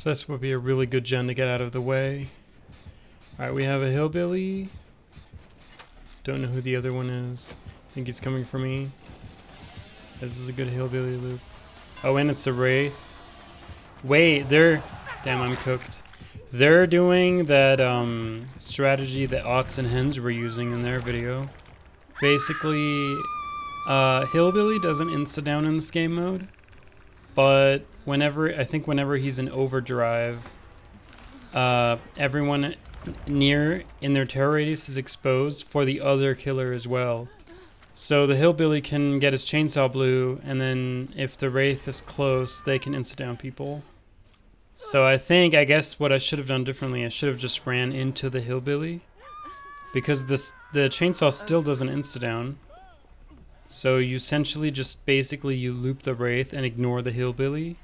This would be a really good gen to get out of the way. Alright, we have a hillbilly. Don't know who the other one is. I think he's coming for me. This is a good hillbilly loop. Oh, and it's a wraith. Wait, they're... Damn, I'm cooked. They're doing that strategy that OTZDARVA and HENS were using in their video. Basically, hillbilly doesn't insta-down in this game mode. But whenever he's in overdrive, everyone near in their terror radius is exposed for the other killer as well. So the hillbilly can get his chainsaw blue, and then if the wraith is close, they can insta-down people. So I guess what I should have done differently, I should have just ran into the hillbilly, because the chainsaw still doesn't insta-down. So you essentially just you loop the wraith and ignore the hillbilly.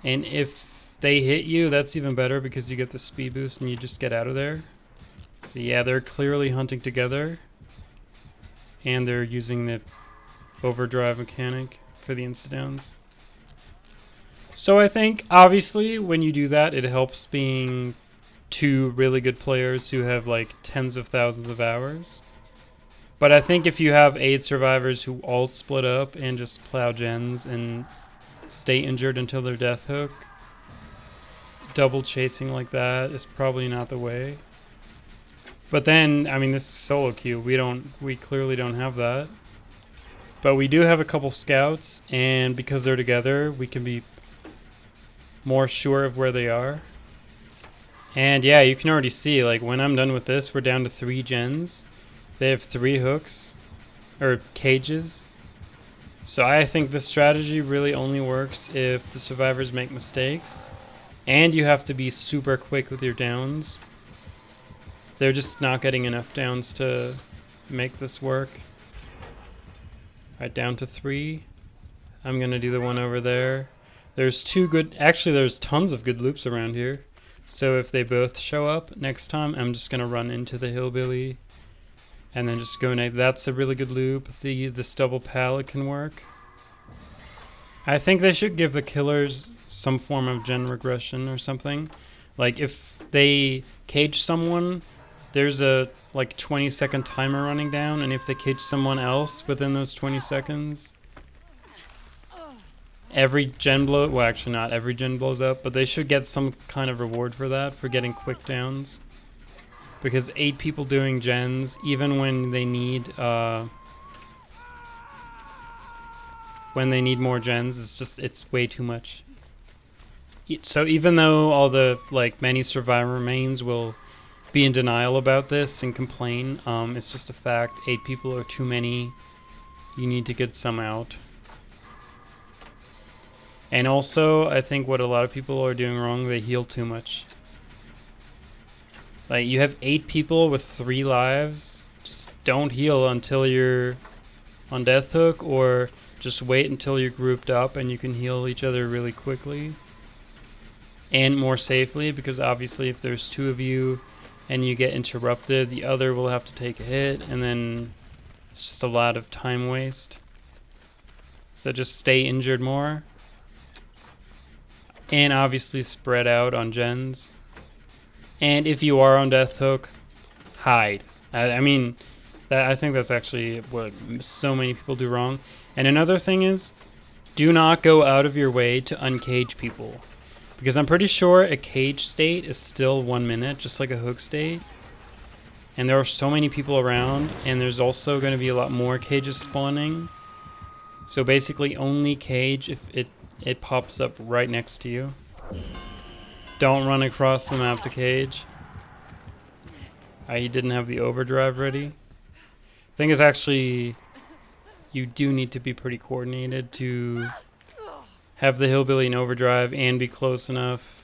And if they hit you, that's even better because you get the speed boost and you just get out of there. So yeah, they're clearly hunting together. And they're using the overdrive mechanic for the insta-downs. So I think, obviously, when you do that, it helps being two really good players who have like tens of thousands of hours. But I think if you have 8 survivors who all split up and just plow gens and stay injured until their death hook, double chasing like that is probably not the way. But then, I mean, this is solo queue. We clearly don't have that. But we do have a couple scouts, and because they're together, we can be more sure of where they are. And yeah, you can already see, like, when I'm done with this, we're down to 3 gens. They have 3 hooks, or cages. So I think this strategy really only works if the survivors make mistakes. And you have to be super quick with your downs. They're just not getting enough downs to make this work. Alright, down to 3. I'm gonna do the one over there. There's there's tons of good loops around here. So if they both show up next time, I'm just gonna run into the hillbilly. And then just go next. That's a really good loop. This double pallet can work. I think they should give the killers some form of gen regression or something. Like if they cage someone, there's a like 20-second timer running down, and if they cage someone else within those 20 seconds, every gen blow, well actually not every gen blows up, but they should get some kind of reward for that, for getting quick downs. Because 8 people doing gens, even when they need more gens, it's way too much. So even though all the many survivor mains will be in denial about this and complain, it's just a fact. 8 people are too many. You need to get some out. And also, I think what a lot of people are doing wrong, they heal too much. Like, you have 8 people with 3 lives. Just don't heal until you're on death hook, or just wait until you're grouped up and you can heal each other really quickly. And more safely, because obviously if there's 2 of you and you get interrupted, the other will have to take a hit, and then it's just a lot of time waste. So just stay injured more. And obviously spread out on gens. And if you are on death hook, hide. I think that's actually what so many people do wrong. And another thing is, do not go out of your way to uncage people. Because I'm pretty sure a cage state is still 1 minute, just like a hook state. And there are so many people around, and there's also going to be a lot more cages spawning. So basically only cage if it pops up right next to you. Don't run across the map to cage. He didn't have the overdrive ready. Thing is, actually, you do need to be pretty coordinated to have the hillbilly in overdrive and be close enough.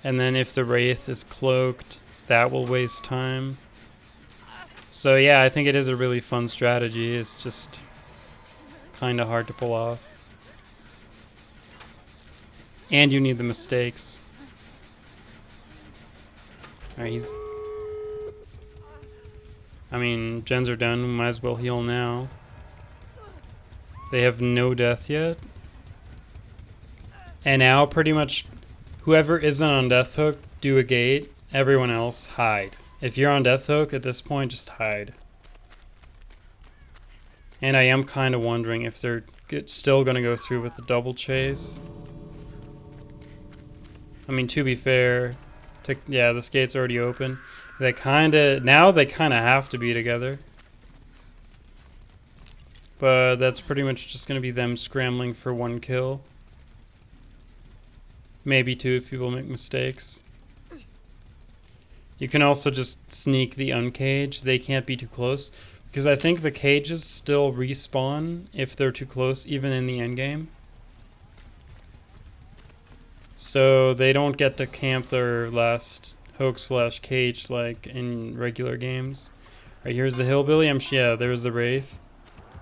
And then if the wraith is cloaked, that will waste time. So yeah, I think it is a really fun strategy. It's just kind of hard to pull off. And you need the mistakes. Alright, gens are done. We might as well heal now. They have no death yet. And now pretty much Whoever isn't on death hook, do a gate. Everyone else, hide. If you're on death hook at this point, just hide. And I am kind of wondering if they're still going to go through with the double chase. I mean, to be fair, yeah, this gate's already open. They kind of have to be together. But that's pretty much just going to be them scrambling for one kill. Maybe two if people make mistakes. You can also just sneak the uncage. They can't be too close. Because I think the cages still respawn if they're too close, even in the endgame. So they don't get to camp their last hook/cage like in regular games. Alright, here's the hillbilly. Yeah, there's the wraith.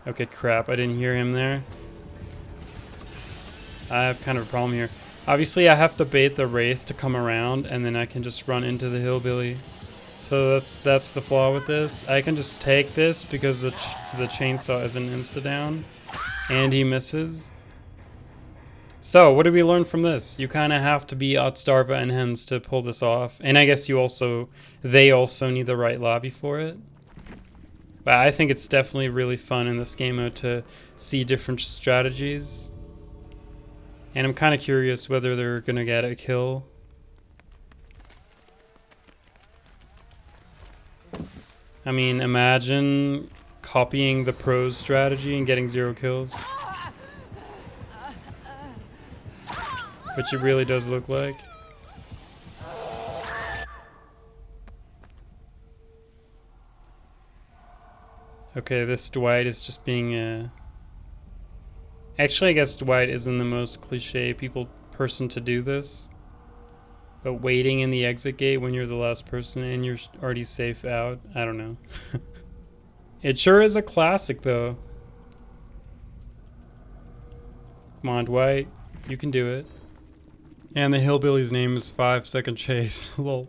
Okay, crap, I didn't hear him there. I have kind of a problem here. Obviously, I have to bait the wraith to come around, and then I can just run into the hillbilly. So that's the flaw with this. I can just take this because the chainsaw is an insta-down, and he misses. So, what did we learn from this? You kind of have to be OTZDARVA and HENS to pull this off. And I guess they also need the right lobby for it. But I think it's definitely really fun in this game mode to see different strategies. And I'm kind of curious whether they're going to get a kill. I mean, imagine copying the pros strategy and getting 0 kills. Which it really does look like. Okay, this Dwight is just being Actually, I guess Dwight isn't the most cliche person to do this. But waiting in the exit gate when you're the last person and you're already safe out, I don't know. It sure is a classic, though. Come on, Dwight. You can do it. And the hillbilly's name is 5 Second Chase. Lol.